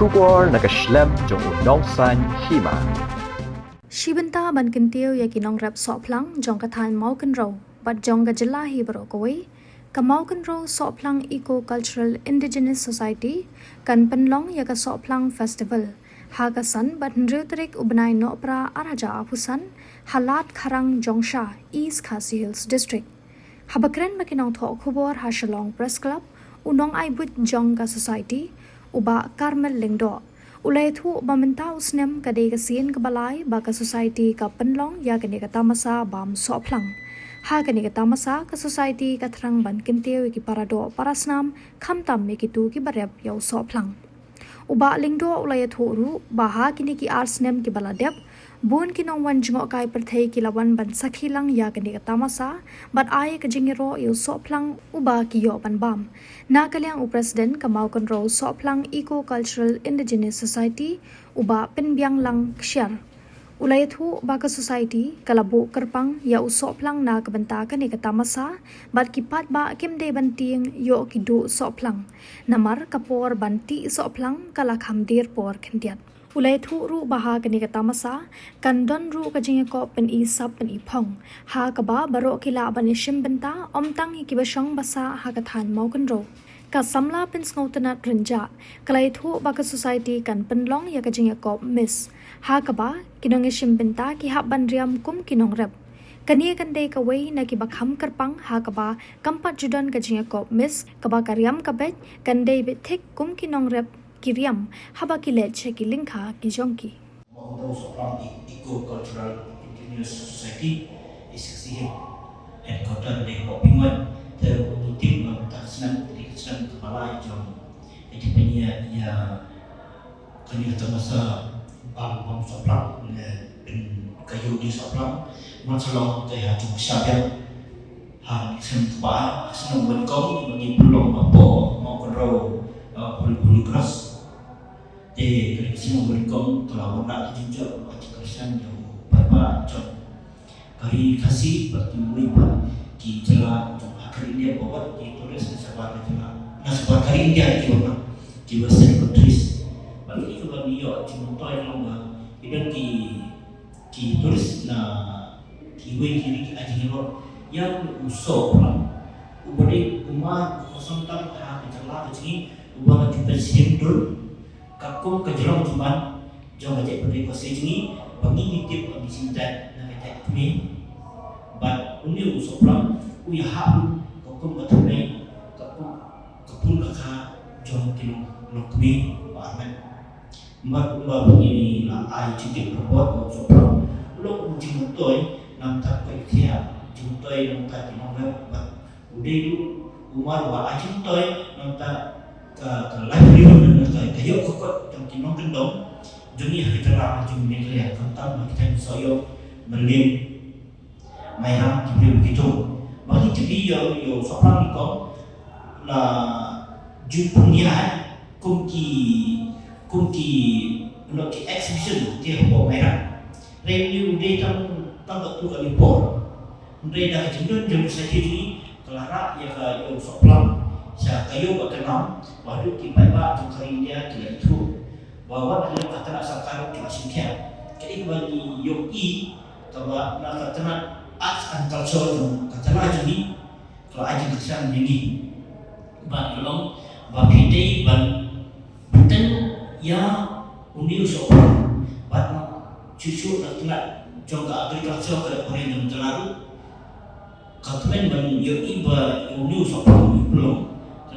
Shubor nakaslem jong unong san hima. Shibanta ban kintiyo ya kinong rap soplang jong kathan maukan ro but jong gajala hi baro kawai ka maukan ro soplang Eco Cultural Indigenous Society kan penlong ya ka soplang festival hagasan bat nriutrik ubnai nopra araja apusan halat kharang jongsha East Khasi Hills District habakren makinong thok khubor hashalong press club unong aibut jong ka society uba Carmel Lingdo ulai thu bamenta usnem kade kasien kabalai baka society ka penlong ya kane ka tamasa bam soplang ha kane ka tamasa ka society ka thrang ban kintew ki parado parasnam khamtam me ki tu ki barep yau soplang uba Lingdo ulai thu ru baha kini ki arsnem ki baladep bun kinong wan jingo kai perthei ki lawan ban sakhilang ya kane ka tamasa bat ai ka jingiro yau soplang uba ki yo ban bam na kalyang president kamau konro soplang Eco Cultural Indigenous Society uba penbyang lang ksyar ulai thu baka society kalabu kerpang ya usoplang na kabanta kani katamasa bat kipat ba kimde banting yo kidu soplang namar kapor banti soplang kala khamdir por khendiat ulai thu ru baha kani katamasa kandon ru kajing ko pen I sap pen I phong ha kaba baro kila banishim benta omtang hi kibashong basa ha kathan maukan ro ka samla pen sngoutana renja kalai thu baka society kan penlong ya kajing ko miss ha kaba kinong ishim benta ki ha banriam kum kinong rep kani kandai ka wei na ki bakham karpang ha kaba kampat judan kajing ko miss kaba karyam kabet kandai bithik kum kinong rep Kiriam haba kile cheki linkha ki jongki. Although from Eco Cultural Indigenous Society is here and kota de Popingan terunitim mentasnan dari kesan kepala jong edipenya ya kini termasa bang soplang dan kayu di soplang masalah teh jong syabang han sen ba senang benkong bagi belum apa mau kenro puli keras de keleksi memberikan telah nak dijunjuk kesan yang berapa jom kari kasih bertemu di jalan akhir ini bawa ditulis sebar jalan nah sebar kali India di mana di Western countries bagi itu bagi yo contoh yang lama iban di tulis na di kiri ajinero yang usop ubadi umar kosong tak ha jalan ini ubah kita sendul kakum kejelong cuman jong ajak beri kose ini bangi nitip di sintat na kata kami bat uni usoplang uya habu kakum katulai kakum kapun kaka jong kino lokmi barman mat bangi la ai citik robot usoplang ulok ujung toy nam tak kai thia jung toy nam tak kino bat udai umar wa ajung toy nam tak ke livelihood dan kayu kokot yang kinong kendong juni hari terang juni negeri tentang kita soyo melim mayang kibri begitu bagi jadi yo sopan niko la jumpunya kumki untuk exhibition dia ho mayang revenue dia tang tu kali por dia dah jendun jam saja ni kelara ya yo sopan sa kayo bakanam wadu kipai ba tukari dia kila itu bahwa dalam kata nak sakar kila sintia jadi bagi yogi tawa nak kata arts and culture kata laju ni kalau aja kesan ini ba long ba pidei ban buten ya uni usopang ba cucu nak kena jongga agriculture kada pore yang terlalu katmen ban yogi ba uni usopang belum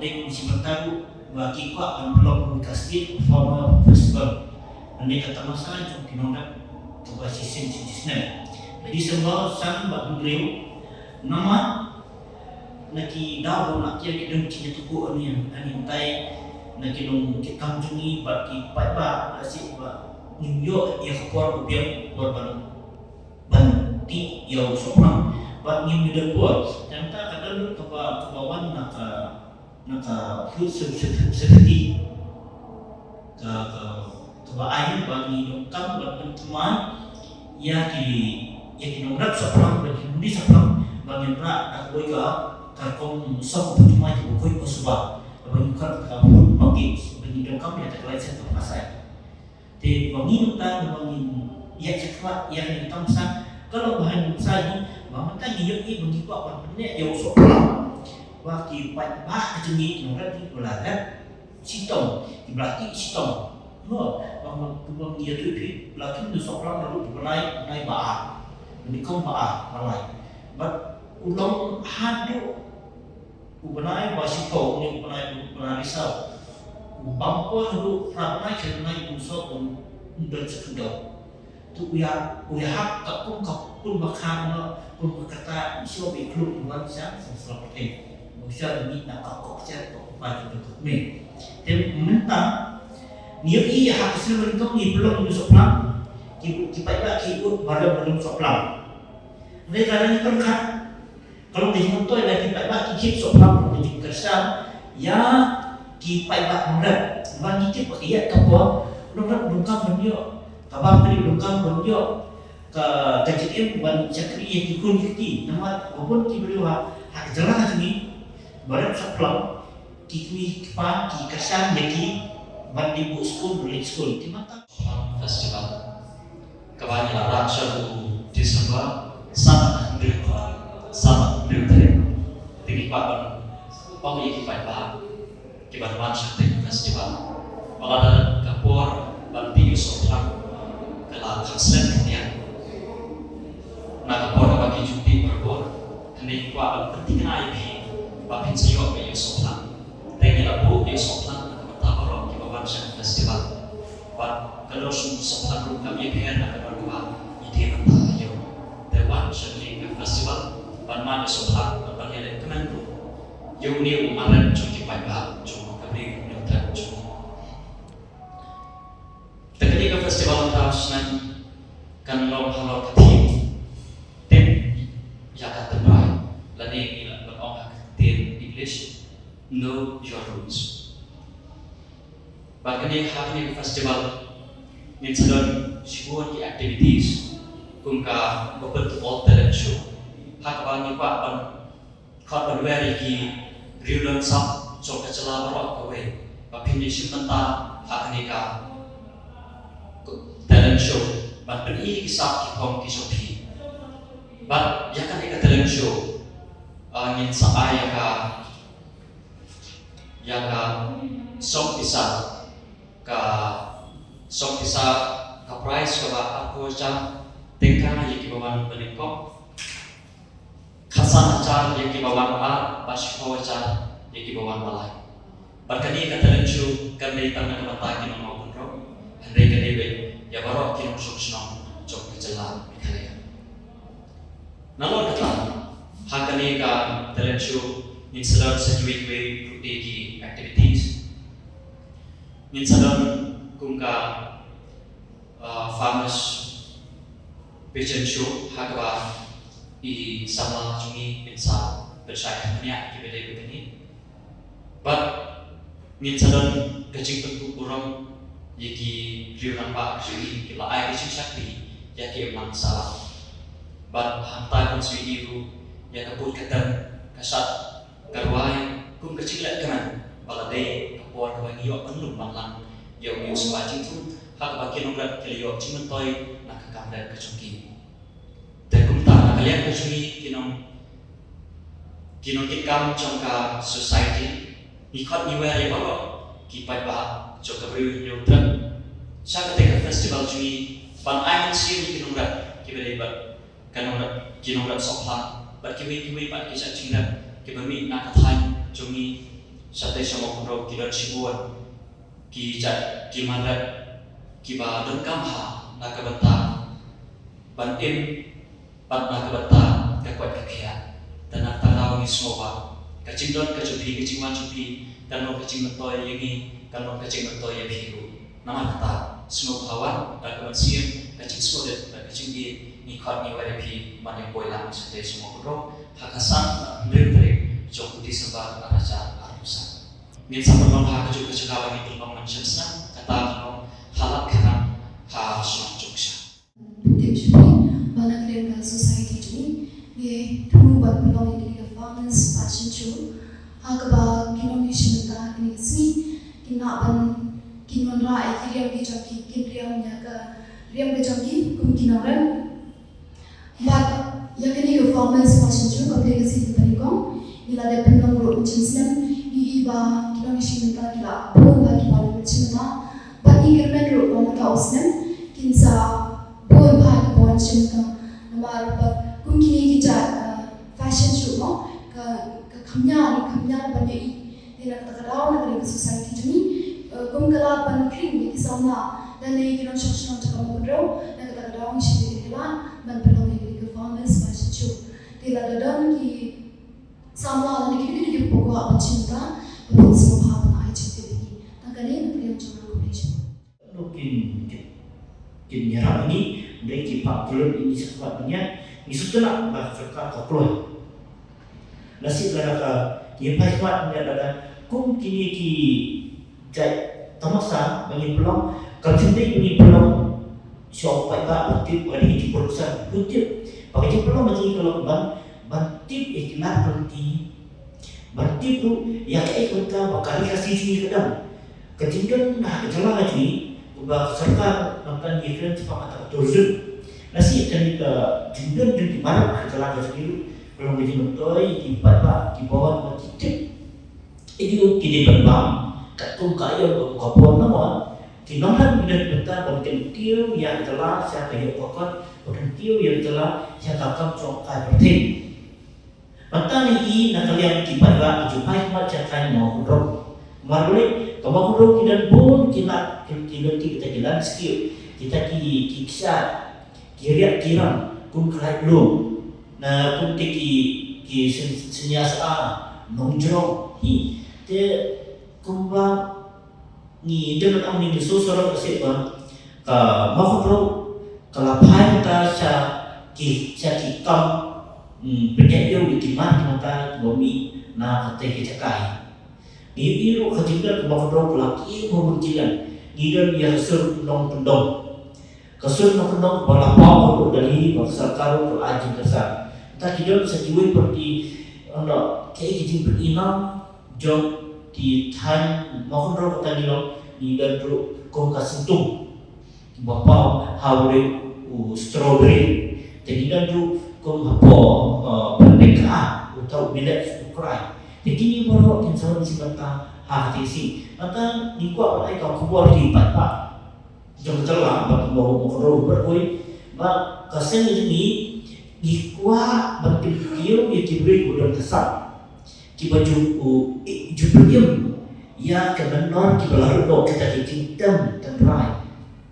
Nanti misi bertahu bagi kuat dan belum kasih formal festival. Nanti kata masalah jom kinondak coba sistem. Jadi semua sang batu beliau nama naki daun nak dia kita cinta tuku ani tai naki dong kita jungi bagi pai asyik New York ia keluar ubiang buat banti yang sopang buat new buat dan tak kadang kebawan nak food security ke ayam bagi dongkam bagi teman ya di nomor sepuluh bagi mundi sepuluh bagi nak nak boyga karkom sok percuma di buku itu sebab bagi kan kamu bagi dongkam ya terkait satu pasal bangin utang bangin ya cakwa yang ditang sa kalau bahan sa ni mama ta giyo i bagi ko apa ne ya usok wa ki pai ba kejungi nora di belaga sitong di belati sitong no bang kubang dia tu pi belati tu sok lang lalu belai ba ni kom ba malai but ulang hadu ubenai ba sitong ni ubenai risau bangko hadu pranai chenai usok dan sekendau tu ya hak kapun bakhan pun berkata isu ikut tuan siang sesuatu Malaysia ini nak kok cek kok bagi untuk ni. Dan mentang ni hak hasil mereka ni belum disoplang. Kita ikut belum soplang. Mereka ni terkat. Kalau di contoh yang kita ikut soplang di kerja ya kita mudah. Bagi kita pakai kapal, lengkap benda. Kapal beri lengkap benda. Kajian bukan cakri yang dikunci. Nama apapun kita beri hak jelas ni. Barat saplang kikui kipan ki kesan yaki bandi bu school relate school di mata festival kebanyakan raksasa Desember sangat berita tinggi papan pang yaki pai kiban wansa festival balada kapor bandi soplang kala khaslen ketian na kapor bagi juti berbor kini kwa penting IP Bapin sayo ke Yusuflan, tengi labu Yusuflan bertabur di bawah festival. Kalau Yusuflan rukam IPN akan berubah ide bertayo. Dewan seni festival, mana Yusuflan berbagai kementerian. Yang ni umaran cuci payah, cuma kami nyata cuma. Teknik festival tahun kan lo halal ketim, tim jaga terbaik, lani English, know your roots. Bagani hari festival ni salon sebuah activities kumka beberapa all talent show. Hak bagi pak pan kau berwari ki riulan sap so kecela berok kawe. Bapin isu mentah hak ni ka talent show. Bapin ini kisah kipong kisopi. Bap ya kan ika talent show. Angin saaya ka sok bisa ka price ka aku jam tingkah yang kibawan beningkok khasan acar yang kibawan pasho acar yang kibawan balai barkani ka talenju kami tangan mata kini mau kontrol handai kini be ya barok kini suksno cok kecela mikhalaya nalor kata hakani ka talenju in sadar sejuik we di activities in sadar kungka famous pageant show hakba i sama jungi insa bersaya banyak kibede begini but in sadar kecing tentu kurang yaki riuran pak jungi kila ai kecing sakti yaki emang salah but hantar konsui ibu ya kebut ketan kasat karwai kum kecil kan balade kapor bagi yo penuh malang yo sebajing tu hak bagi nongrat kelio cimentoy nak kamdan kecungki dan kum tak kalian kecungi kinong ikam jangka society ikut niwere balo kipai bah jangka beri nyutran sa ketika festival cungi pan aiman sih kinongrat kibelebat kanongrat kinongrat soplan berkiwi pak kisah cingrat kibami nakathan jungi sate sama kuro kidan sibuan ki mandat kiba dengkam ha nakabata ban pan nakabata kakwat kakya dan nakataraw ni soba kacingdon kacupi kacingwan cupi kano kacing metoy yangi kano kacing metoy yabiru nama kata semua kawan nakaban siem kacing sodet kacing ni khot ni warapi man yang boy lang sate sama kuro hakasan mereka jauh di sebar raja arusan. Min sama orang hak juga cakapan itu orang manusia kata orang halak kena harus juksa. Tim cumi mana kalian society cumi ye tu buat penolong ini ke farmers passion show. Hak bah kinong di sebentar ini sini kina ban kinonra ikiriam ki choki kipriam nya ka riam ke choki kum kinore but yakini ke performance fashion chu public si tarikong ila de penong ro chinsnem ni iba kinong shimita kila bon ba ki palu chimata but ingirmen ro ko ta osnem kinsa bon ba ki bon chimata namar ba kum kini ki ja fashion chu mo ka khamnya ba ne ina ta raw na ke society juni kum kala pan kring ni samna dan ne kinong shosna ta ko ro na ta raw shi ni la man penong performance fashion show tila dadam ki samla ni ki ki pogo apa cinta betul semua apa ai cinta ini takane na priam chama combination kin nyara ini dari ki pak tulun ini sebabnya ni sutela ba ka koploy nasi lara ka ki pai kwat nya dada kum kini ki jai tamasa bagi pelong kalau cinta ini pelong siapa tak bertip hari ini perusahaan bertip pakai pelong bagi kalau bertip ikhlas berhenti bertip tu ya kayak kita bakal kasih sini kadang ketinggian dah kejalan lagi ubah serta nonton event sepakat tertuju nasi kan kita jenggan di mana kejalan sendiri kalau bagi mentoi di bawah di bawah bertip itu kini berbang katung kaya kapal nama kinongan bila kita berkentiu yang telah saya kayak kokot berkentiu yang telah saya kakam congkai berting mata ni nakalian kipada jumpai macam mau huruf marule kalau huruf kita pun kita jalan skill kita kisah kira pun kelai belum na pun ki senyasa nongjro hi te kumba ni dengan ang ni susurang kasi ba ka makro kalapahan ta sa kam penyayo di mana mata gomi na kate kicakai ni biru kajinda makro kelaki memungkinkan ni dan dia sur nong pendong kasur nong pendong bala pau dari bangsa karo ke ajin kesar ta kidon sejiwe perti ono kayak kijing berinam jong di tan mohon roh kata nilo di dan ro kong kasentung bapa haure strawberry jadi dan ro kong hapo pendeka atau milet ukrai jadi ni baru kinsa ni sibata hati si mata ni ko ai ka kubor di pat jong celah ba mohon roh berkoi ba kasen ni ikwa berpikir ya diberi udah kesat kibaju jubrium ya kebenar kibalar do kita dicintam temprai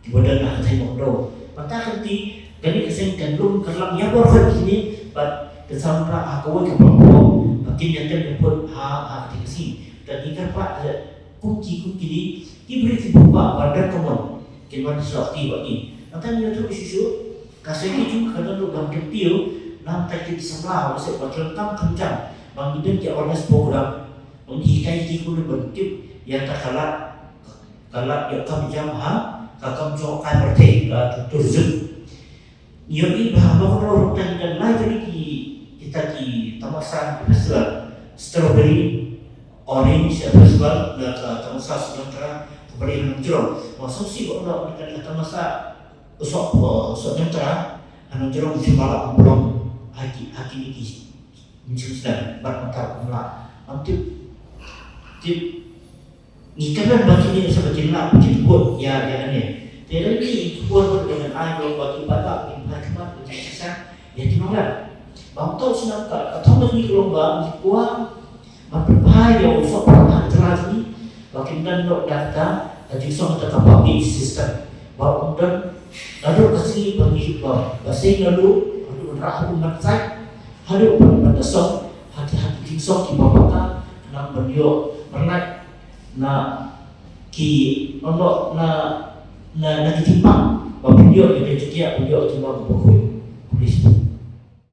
kibadan nak saya mokdo patah kanti kani kesen kandung kerlam ya bor kini pat kesampra aku ke bangko makin yang terput ha dikasi dan ikan pak kunci ni diberi dibuka pada kawan kiban sakti bagi nanti dia tu isu kasih itu kadang lu bang kepil nanti kita sebelah masih bertentang kencang bang iden ke ormas program menghikai kikul bentuk yang tak kalah ya kami jam kakam jokai berteh turzuk ini bahawa kalau orang dan lain jadi kita di Tamasan festival strawberry orange festival dan Tamasan Sumatera kepada yang menjerong maksud sih orang di Tamasan usok Sumatera anu jerong di malam belum haki ini mencucikan bermata pula nanti nikahkan bagi ini seperti nak jemput ya ni jadi ini buat dengan air kalau bagi bapak hikmat menjadi sisa ya gimana bang tahu senang tak tahu ni kalau bang kuat berbahaya usok pernah jelas ni bagi dan dok data jadi soal tetap bagi sistem bang dan lalu kasih bagi kasih lalu rahu maksai haru pada sok hati-hati kisok di bawah nang beliau pernah na ki ono na ditimpang beliau yang dia beliau cuma berbuat polis